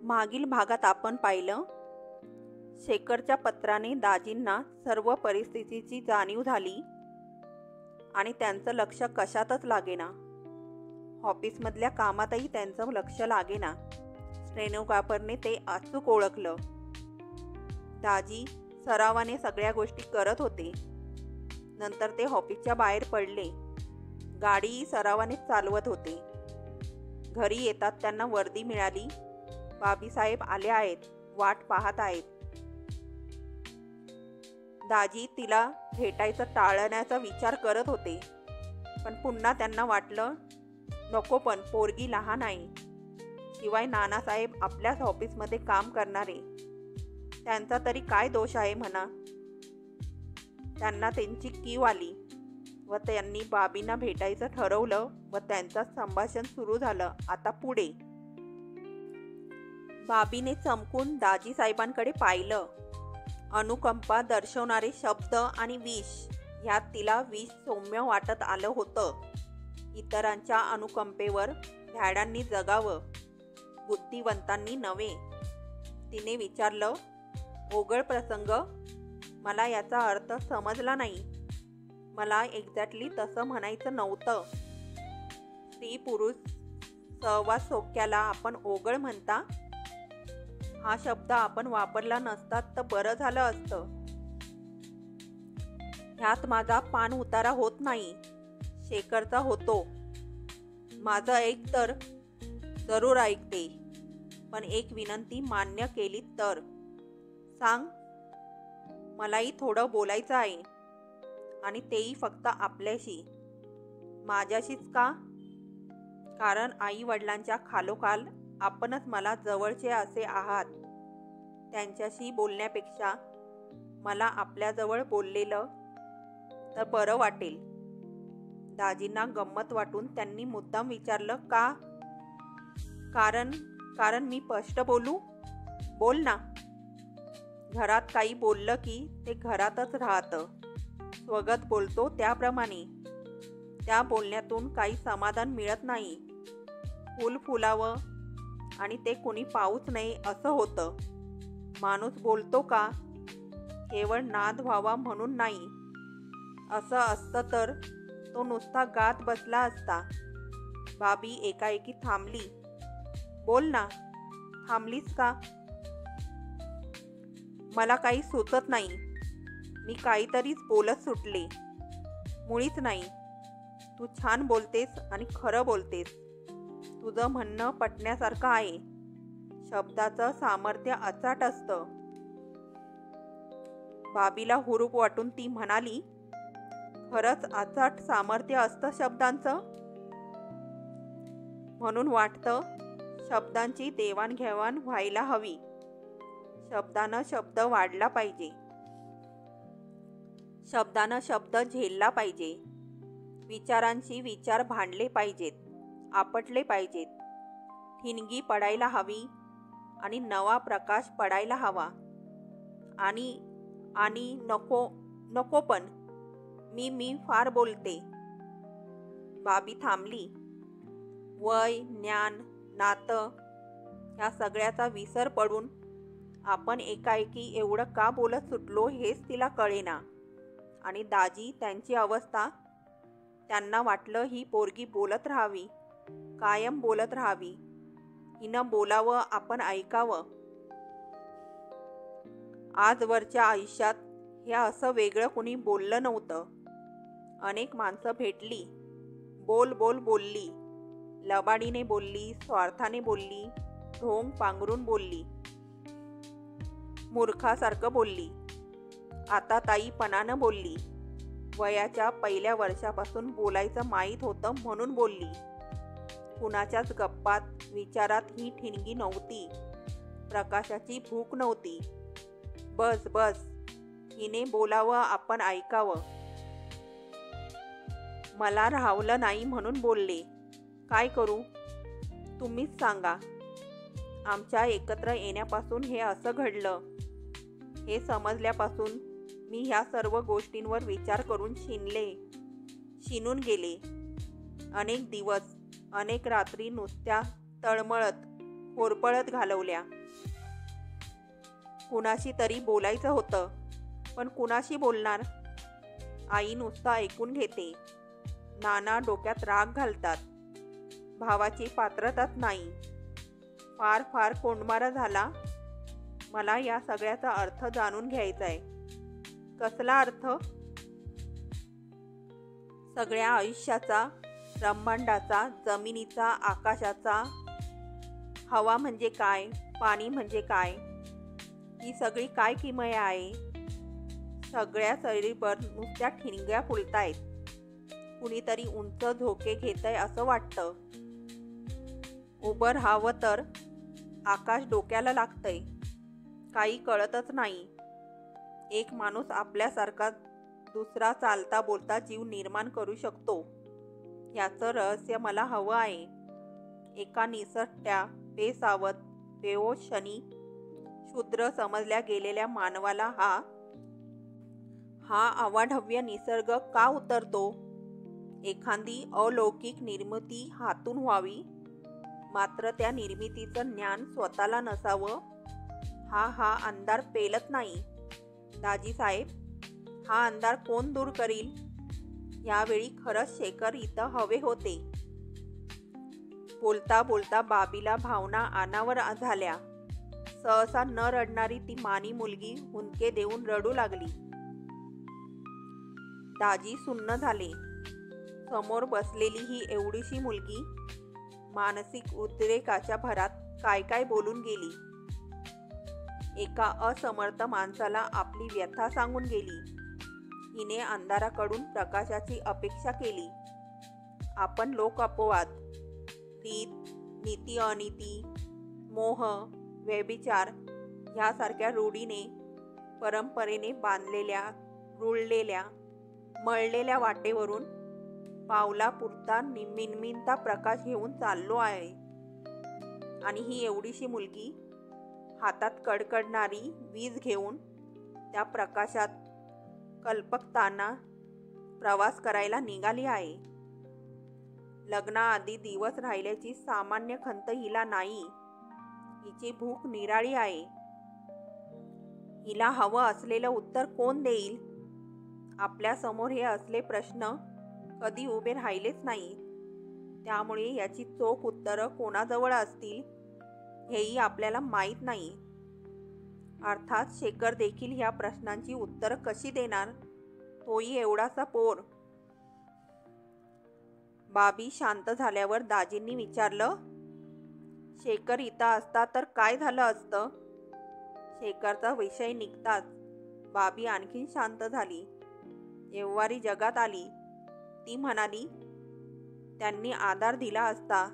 मागील भागात आपण पाहिलं, शेखरच्या पत्राने दाजींना सर्व परिस्थितीची जाणीव झाली आणि त्यांचं लक्ष कशातच लागेना. ऑफिसमधल्या कामातही त्यांचं लक्ष लागेना. स्टेनोग्राफरने ते अचूक ओळखलं. दाजी सरावाने सगळ्या गोष्टी करत होते. नंतर ते ऑफिसच्या बाहेर पडले. गाडीही सरावाने चालवत होते. घरी येतात त्यांना वर्दी मिळाली. बाबीसाहेब आले आहेत, वाट पाहत आहेत. दाजी तिला भेटायचं टाळण्याचा विचार करत होते. पण पुन्हा त्यांना वाटलं, नको, पण पोरगी लहान आहे. शिवाय नानासाहेब आपल्याच ऑफिसमध्ये काम करणारे, त्यांचा तरी काय दोष आहे म्हणा. त्यांना त्यांची कीव आली व त्यांनी बाबींना भेटायचं ठरवलं व त्यांचं संभाषण सुरू झालं. आता पुढे. बाबीने चमकून दाजी साहेबांकडे पाहिलं. अनुकंपा दर्शवणारे शब्द आणि विष, ह्यात तिला विष सौम्य वाटत आलं होतं. इतरांच्या अनुकंपेवर भ्याडांनी जगावं, बुद्धिवंतांनी नव्हे. तिने विचारलं, ओघळ प्रसंग, मला याचा अर्थ समजला नाही. मला एक्झॅक्टली तसं म्हणायचं नव्हतं. स्त्री पुरुष सहवास सौख्याला आपण ओघळ म्हणता. हा शब्द आपण वापरला नसतात तर बरं झालं असतं. ह्यात माझा पान उतारा होत नाही, शेखरचा होतो. माझं ऐक तर. जरूर ऐकते, पण एक विनंती मान्य केली तर. सांग. मलाही थोडं बोलायचं आहे, आणि तेही फक्त आपल्याशी. माझ्याशीच का? कारण आई वडिलांच्या खालोखाल आपणच मला जवळचे असे आहात. त्यांच्याशी बोलण्यापेक्षा मला आपल्याजवळ बोललेलं तर बरं वाटेल. दाजींना गंमत वाटून त्यांनी मुद्दाम विचारलं, का? कारण मी स्पष्ट बोलू? बोल ना. घरात काही बोललं की ते घरातच राहतं. स्वगत बोलतो त्याप्रमाणे. त्या बोलण्यातून काही समाधान मिळत नाही. फूल फुलावं आणि ते कोणी पाऊच नये असं होतं. माणूस बोलतो का? केवळ नाद व्हावा म्हणून नाही. असं असतं तर तो नुसता गात बसला असता. बाबी एकाएकी थांबली. बोल ना. थांबलीस का? मला काही सुचत नाही. मी काहीतरीच बोलत सुटले. मुळीच नाही. तू छान बोलतेस आणि खरं बोलतेस. तुझं म्हणणं पटण्यासारखं आहे. शब्दाचं सामर्थ्य अचाट असतं. बाबीला हुरूप वाटून ती म्हणाली, खरंच अचाट सामर्थ्य असतं शब्दांचं? म्हणून वाटतं शब्दांची देवाणघेवाण व्हायला हवी. शब्दानं शब्द वाढला पाहिजे. शब्दानं शब्द झेलला पाहिजे. विचारांशी विचार भांडले पाहिजेत, आपटले पाहिजेत. ठिणगी पडायला हवी आणि नवा प्रकाश पडायला हवा. आणि नको पण मी फार बोलते. बाबी थांबली. वय, ज्ञान, नातं ह्या सगळ्याचा विसर पडून आपण एकाएकी एवढं का बोलत सुटलो हेच तिला कळेना. आणि दाजी त्यांची अवस्था. त्यांना वाटलं ही पोरगी बोलत राहावी, कायम बोलत राहावी. हिनं बोलावं, आपण ऐकावं. आजवरच्या आयुष्यात हे असं वेगळं कुणी बोललं नव्हतं. अनेक माणसं भेटली. बोलली. लबाडीने बोलली, स्वार्थाने बोलली, ढोंग पांघरून बोलली, मूर्खासारखं बोलली, आताताईपणानं बोलली. वयाच्या पहिल्या वर्षापासून बोलायचं माहीत होतं म्हणून बोलली. कुणाच्याच गप्पात, विचारात ही ठिणगी नव्हती. प्रकाशाची भूक नव्हती. बस. हिने बोलावं, आपण ऐकावं. मला राहवलं नाही म्हणून बोलले. काय करू? तुम्हीच सांगा. आमच्या एकत्र येण्यापासून हे असं घडलं. हे समजल्यापासून मी ह्या सर्व गोष्टींवर विचार करून शिनून गेले. अनेक दिवस, अनेक रात्री नुसत्या तळमळत होरपळत घालवल्या. कुणाशी तरी बोलायचं होतं, पण कुणाशी बोलणार? आई नुसतं ऐकून घेते. नाना डोक्यात राग घालतात. भावाची पात्रताच नाही. फार फार कोंडमारा झाला. मला या सगळ्याचा अर्थ जाणून घ्यायचाय. कसला अर्थ? सगळ्या आयुष्याचा, ब्रह्मांडाचा, जमिनीचा, आकाशाचा. हवा म्हणजे काय? पाणी म्हणजे काय? ही सगळी काय किमया आहे? सगळ्या सैरीभर नुसत्या ठिणग्या फुलतायत. कुणीतरी उंच झोके घेतय असं वाटतं. उभं राहावं तर आकाश डोक्याला लागतंय. काही कळतच नाही. एक माणूस आपल्यासारखा दुसरा चालता बोलता जीव निर्माण करू शकतो. याचं रहस्य मला हवं आहे. एका निसटत्या, बेसावध, बेहोश क्षणी शूद्र समजल्या गेलेल्या मानवाला हा अवाढव्य निसर्ग का उतरतो? एखादी अलौकिक निर्मिती हातून व्हावी, मात्र त्या निर्मितीचं ज्ञान स्वतःला नसावं. हा अंधार पेलत नाही. दाजीसाहेब, हा अंधार कोण दूर करील? यावेळी खरंच शेखर इथं हवे होते. बोलता बोलता बाबीला भावना अनावर झाल्या. सहसा न रडणारी ती मानी मुलगी हुंदके देऊन रडू लागली. दाजी सुन्न झाले. समोर बसलेली ही एवढीशी मुलगी मानसिक उद्रेकाच्या भरात काय काय बोलून गेली. एका असमर्थ माणसाला आपली व्यथा सांगून गेली. हिने अंधाराकडून प्रकाशाची अपेक्षा केली. आपण लोक अपवाद, रीत, नीती अनीती, मोह, व्यभिचार ह्यासारख्या रूढीने, परंपरेने बांधलेल्या, रुळलेल्या, मळलेल्या वाटेवरून पावलापुरता मिणमिणता प्रकाश घेऊन चाललो आहे. आणि ही एवढीशी मुलगी हातात कडकडणारी वीज घेऊन त्या प्रकाशात कल्पकताना प्रवास करायला निघाली आहे. लग्नाआधी दिवस राहिल्याची सामान्य खंत हिला नाही. हिची भूक निराळी आहे. हिला हवं असलेलं उत्तर कोण देईल? आपल्या समोर हे असले प्रश्न कधी उभे राहिलेच नाही. त्यामुळे याची चोख उत्तरं कोणाजवळ असतील हेही आपल्याला माहीत नाही. अर्थात शेखर देखील ह्या प्रश्नांची उत्तरं कशी देणार? तोही एवढासा पोर. बाबी शांत झाल्यावर दाजींनी विचारलं, शेखर इथं असता तर काय झालं असतं? शेखरचा विषय निघताच बाबी आणखीन शांत झाली. एव्हारी जगात आली. ती म्हणाली, त्यांनी आधार दिला असता,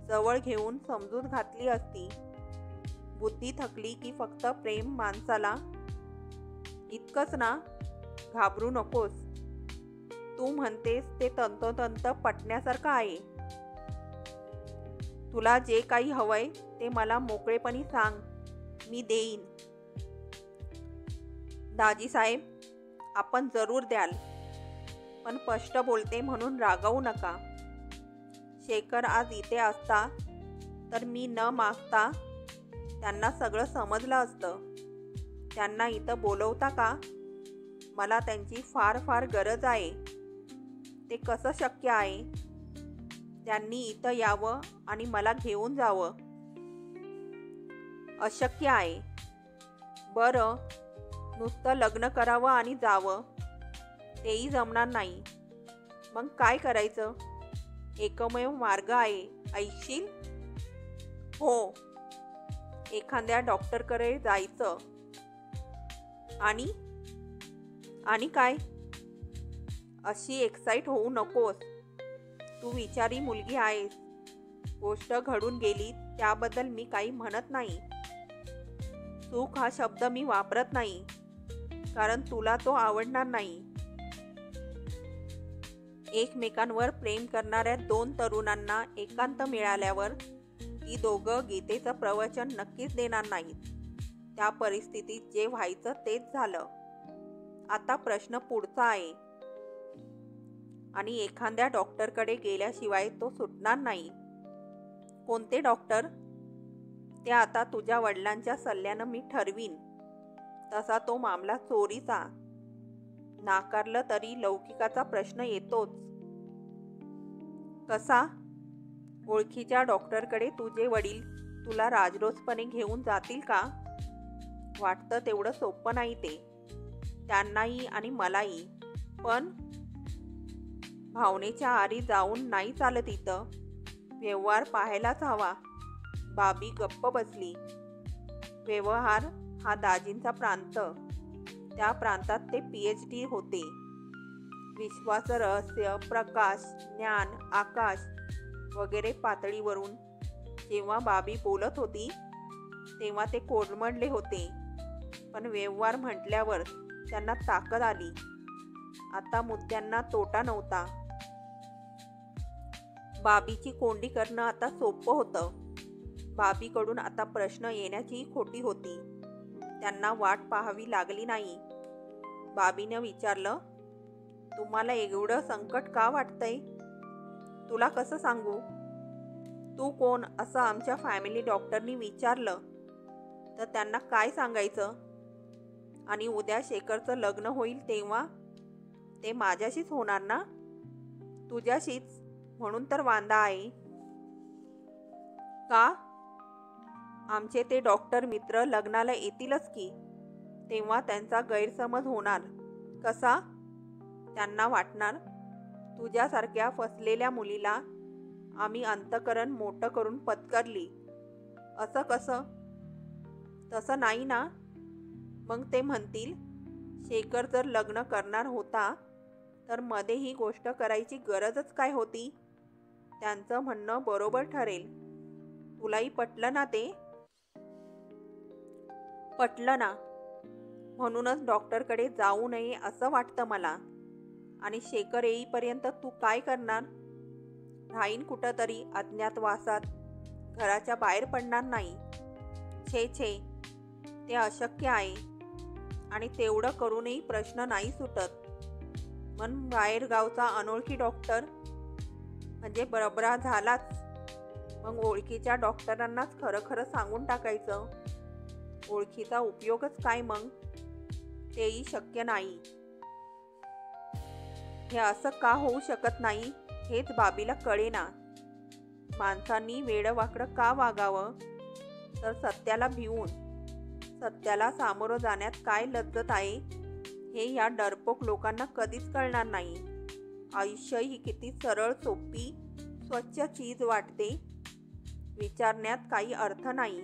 जवळ घेऊन समजूत घातली असती. बुद्धी थकली की फक्त प्रेम माणसाला. इतकंच ना? घाबरू नकोस. तू म्हणतेस ते तंतोतंत पटण्यासारखं आहे. तुला जे काही हवंय ते मला मोकळेपणी सांग, मी देईन. दाजीसाहेब, आपण जरूर द्याल, पण स्पष्ट बोलते म्हणून रागावू नका. शेखर आज इथे असता तर मी न मागता त्यांना सगळं समजलं असतं. त्यांना इथं बोलवता का? मला त्यांची फार फार गरज आहे. ते कसं शक्य आहे? त्यांनी इथं यावं आणि मला घेऊन जावं. अशक्य आहे. बरं, नुसतं लग्न करावं आणि जावं, तेही जमणार नाही. मग काय करायचं? एकमेव मार्ग आहे, ऐकशील? हो, एखाद्या डॉक्टरकडे जायचं. आणि काय? अशी एक्साईट होऊ नकोस. तू विचारी मुलगी आहेस. गोष्ट घडून गेली त्याबद्दल मी काही म्हणत नाही. सुख हा शब्द मी वापरत नाही, कारण तुला तो आवडणार नाही. एकमेकांवर प्रेम करणाऱ्या दोन तरुणांना एकांत मिळाल्यावर ती दोघं गीतेचं प्रवचन नक्कीच देणार नाहीत. त्या परिस्थितीत जे व्हायचं तेच झालं. आता प्रश्न पुढचा आहे, आणि एखाद्या डॉक्टरकडे गेल्याशिवाय तो सुटणार नाही. कोणते डॉक्टर? ते आता तुझ्या वडिलांच्या सल्ल्यानं मी ठरवीन. तसा तो मामला चोरीचा. नाकारलं तरी लौकिकाचा प्रश्न येतोच. कसा? ओळखीच्या डॉक्टरकडे तुझे वडील तुला राजरोसपणे घेऊन जातील का? वाटतं तेवढं सोपं नाही ते, त्यांनाही आणि मलाही. पण भावनेच्या आरी जाऊन नाही चालत इथं. व्यवहार पाहायलाच हवा. बाबी गप्प बसली. व्यवहार हा दाजींचा प्रांत. त्या प्रांतात ते PhD होते. विश्वास, रहस्य, प्रकाश, ज्ञान, आकाश वगैरे पातळीवरून जेव्हा बाबी बोलत होती तेव्हा ते कोलमडले होते. पण व्यवहार म्हटल्यावर त्यांना ताकद आली. आता मुद्द्यांना तोटा नव्हता. बाबीची कोंडी करणं आता सोपं होतं. बाबीकडून आता प्रश्न येण्याची खोटी होती. त्यांना वाट पाहावी लागली नाही. बाबीनं विचारलं, तुम्हाला एवढं संकट का वाटतंय? तुला कसं सांगू? तू कोण असं आमच्या फॅमिली डॉक्टरनी विचारलं तर त्यांना काय सांगायचं? आणि उद्या शेखरचं लग्न होईल तेव्हा ते माझ्याशीच होणार ना? तुझ्याशीच, म्हणून तर वांदा आहे. का? आमचे ते डॉक्टर मित्र लग्नाला येतीलच की. तेव्हा त्यांचा गैरसमज होणार. कसा? त्यांना वाटणार तुझ्यासारख्या फसलेल्या मुलीला आम्ही अंतःकरण मोठं करून पत्करली. असं कसं? तसं नाही ना. मग ते म्हणतील शेखर जर लग्न करणार होता तर मध्ये ही गोष्ट करायची गरजच काय होती? त्यांचं म्हणणं बरोबर ठरेल. तुलाही पटलं ना ते? पटलं ना. म्हणूनच डॉक्टरकडे जाऊ नये असं वाटतं मला. आणि शेखर येईपर्यंत तू काय करणार? राहीन कुठंतरी अज्ञातवासात. घराच्या बाहेर पडणार नाही. छे छे, ते अशक्य आहे. आणि तेवढं करूनही प्रश्न नाही सुटत. मन बाहेरगावचा अनोळखी डॉक्टर म्हणजे बरबरा झालाच. मग ओळखीच्या डॉक्टरांनाच खरं खरं सांगून टाकायचं. ओळखीचा उपयोगच काय मग? तेही शक्य नाही. हे असं का होऊ शकत नाही हेच बाबीला कळेना. माणसांनी वेडवाकडं का वागावं? तर सत्याला भिवून. सत्याला सामोरं जाण्यात काय लज्जत आहे हे या डरपोक लोकांना कधीच कळणार नाही. आयुष्य ही किती सरळ, सोपी, स्वच्छ चीज वाटते. विचारण्यात काही अर्थ नाही.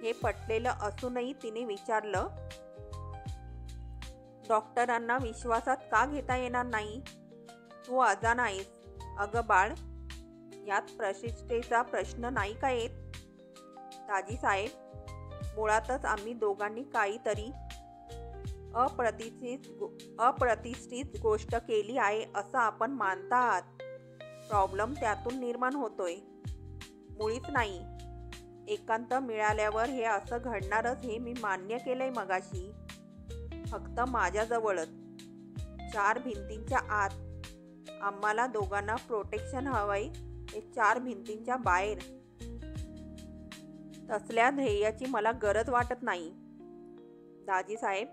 हे पटलेलं असूनही तिने विचारलं, डॉक्टरांना विश्वासात का घेता येणार नाही? तू अजाण आहेस. अगं बाळ, यात प्रतिष्ठेचा प्रश्न नाही का येत? दाजी साहेब, मुळातच आम्ही दोघांनी काहीतरी अप्रतिष्ठित गोष्ट केली आहे असं आपण मानता आहात. प्रॉब्लेम त्यातून निर्माण होतोय. मुळीच नाही. एकांत मिळाल्यावर हे असं घडणारच हे मी मान्य केलंय मगाशी. फक्त माझ्याजवळच, 4 भिंतींच्या आत. आम्हाला दोघांना प्रोटेक्शन हवंय ते 4 भिंतींच्या बाहेर. तसल्या ध्येयाची मला गरज वाटत नाही. दाजी साहेब,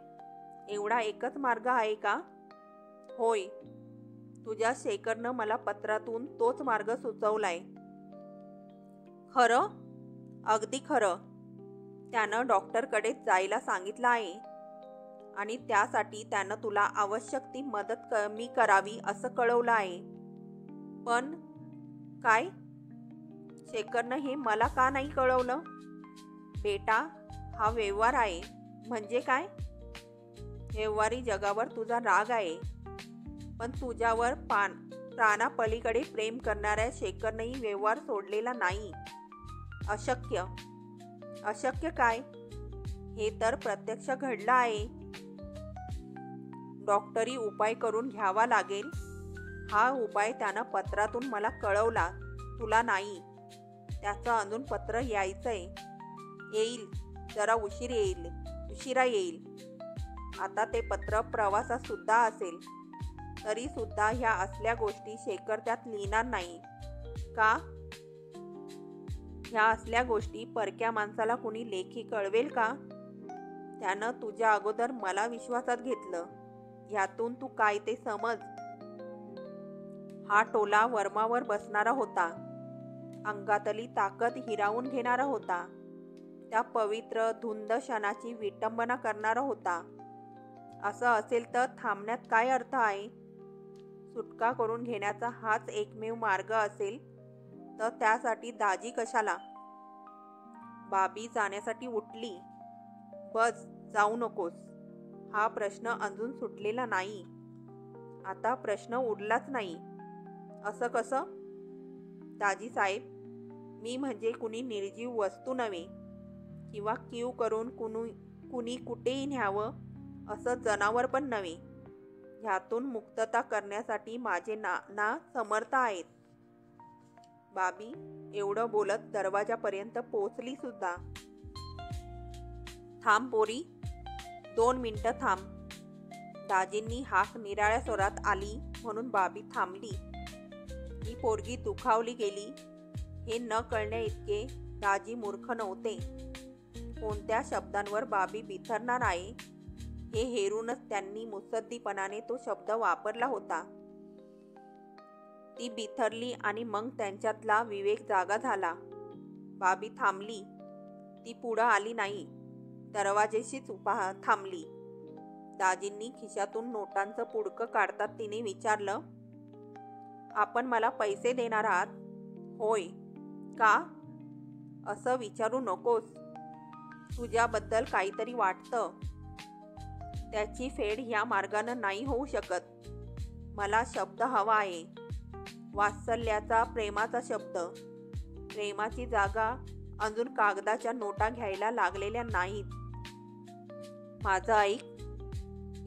एवढा एकच मार्ग आहे का? होय. तुझ्या शेखरनं मला पत्रातून तोच मार्ग सुचवलाय. खरं? अगदी खरं. त्यानं डॉक्टरकडे जायला सांगितलं आहे. आणि त्यासाठी त्यानं तुला आवश्यक ती मदत मी करावी असं कळवलं आहे. पण काय? शेखरनं हे मला का नाही कळवलं? बेटा, हा व्यवहार आहे. म्हणजे काय? व्यवहारी जगावर तुझा राग आहे. पण तुझ्यावर प्राणापलीकडे प्रेम करणाऱ्या शेखरनंही व्यवहार सोडलेला नाही. अशक्य. अशक्य काय? हे तर प्रत्यक्ष घडलं आहे. डॉक्टरी उपाय करून घ्यावा लागेल. हा उपाय त्यानं पत्रातून मला कळवला, तुला नाही. त्याचं अजून पत्र यायचंय. येईल. जरा उशिरा येईल. आता ते पत्र प्रवासात सुद्धा असेल. तरी सुद्धा ह्या असल्या गोष्टी शेखर त्यात लिहिणार नाही. का? ह्या असल्या गोष्टी परक्या माणसाला कुणी लेखी कळवेल का? त्यानं तुझ्या अगोदर मला विश्वासात घेतलं. ह्यातून तू काय ते समज. हा टोला वर्मावर बसणारा होता. अंगातली ताकद हिरावून घेणारा होता. त्या पवित्र धुंद क्षणाची विटंबना करणारा होता. असं असेल तर थांबण्यात काय अर्थ आहे? सुटका करून घेण्याचा हाच एकमेव मार्ग असेल तर त्यासाठी दाजी कशाला? बाबी जाण्यासाठी उठली. बस, जाऊ नकोस. हा प्रश्न अजून सुटलेला नाही. आता प्रश्न उरलाच नाही. असं कसं? दाजी साहेब, मी म्हणजे कुणी निर्जीव वस्तू नव्हे किंवा कीव करून कुणी कुठेही न्यावं असं जनावर पण नव्हे. ह्यातून मुक्तता करण्यासाठी माझे नाना समर्थ आहेत. बाबी एवढं बोलत दरवाजापर्यंत पोचली सुद्धा. थांब पोरी, 2 मिनिटं थांब. दाजींनी हाक निराळ्या स्वरात आली म्हणून बाबी थांबली. ही पोरगी दुखावली गेली हे न कळण्या इतके दाजी मूर्ख नव्हते. कोणत्या शब्दांवर बाबी बिथरणार आहे हे हेरूनच त्यांनी मुत्सद्दीपणाने तो शब्द वापरला होता. ती बिथरली आणि मग त्यांच्यातला विवेक जागा झाला. बाबी थांबली. ती पुढं आली नाही. दरवाजेशीच थांबली. दाजींनी खिशातून नोटांचं पुडकं काढतात तिने विचारलं, आपण मला पैसे देणार आहात? होय. का? असं विचारू नकोस. तुझ्याबद्दल काहीतरी वाटतं. त्याची फेड ह्या मार्गानं नाही होऊ शकत. मला शब्द हवा आहे. वात्सल्याचा, प्रेमाचा शब्द. प्रेमाची जागा अजून कागदाच्या नोटा घ्यायला लागलेल्या नाहीत. माझं ऐक.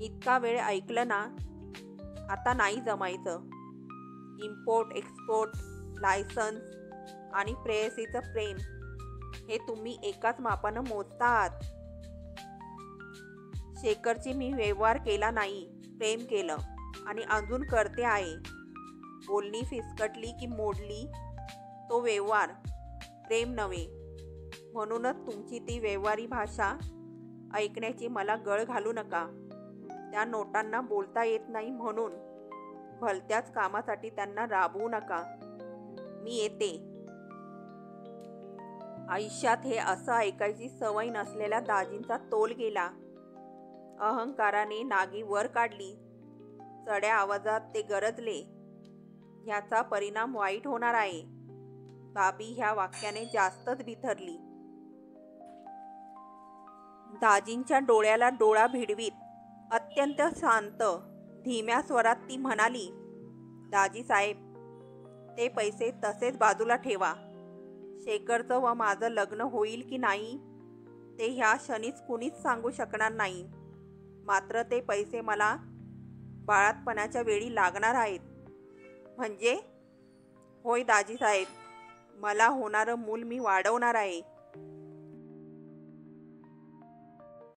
इतका वेळ ऐकलं ना, आता नाही जमायचं. इम्पोर्ट एक्सपोर्ट, लायसन्स आणि प्रेयसीचं प्रेम हे तुम्ही एकाच मापानं मोजता आहात. शेखरची मी व्यवहार केला नाही, प्रेम केलं आणि अजून करते आहे. बोलणी फिसकटली की मोडली तो व्यवहार, प्रेम नव्हे. म्हणूनच तुमची ती व्यवहारी भाषा ऐकण्याची मला गळ घालू नका. त्या नोटांना बोलता येत नाही म्हणून भलत्याच कामासाठी त्यांना राबवू नका. मी येते. आयुष्यात हे असं ऐकायची सवय नसलेल्या दाजींचा तोल गेला. अहंकाराने नागी वर काढली. चढ्या आवाजात ते गरजले, ह्याचा परिणाम वाईट होणार आहे. बाबी ह्या वाक्याने जास्तच बिथरली. दाजींच्या डोळ्याला डोळा भिडवीत अत्यंत शांत धीम्या स्वरात ती म्हणाली, दाजी साहेब, ते पैसे तसेच बाजूला ठेवा. शेखरचं व माझं लग्न होईल की नाही ते ह्या क्षणीच कुणीच सांगू शकणार नाही. मात्र ते पैसे मला बाळातपणाच्या वेळी लागणार आहेत. म्हणजे? होय दाजी साहेब, मला होणारं मूल मी वाढवणार आहे.